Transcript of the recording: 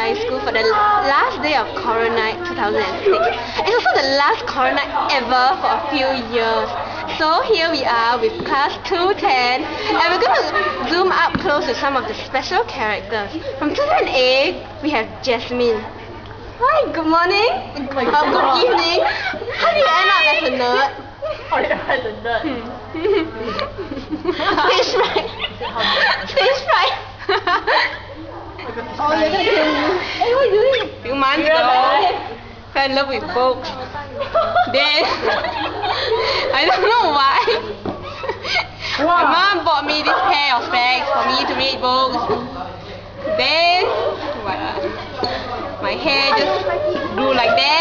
High School for the last day of Corona Night 2006. It's also the last Corona Night ever for a few years. So here we are with class 210 and we're going to zoom up close to some of the special characters. From 210A, we have Jasmine. Hi, good morning. Good evening. How did you end up as a nerd? As a nerd. Stage fright. Stage fright. Oh, you're gonna kill me. Hey, what are you doing? A few months ago, fell in love with books. Then, I don't know why. My mom bought me this pair of specs for me to read books. Then, my hair just grew like that.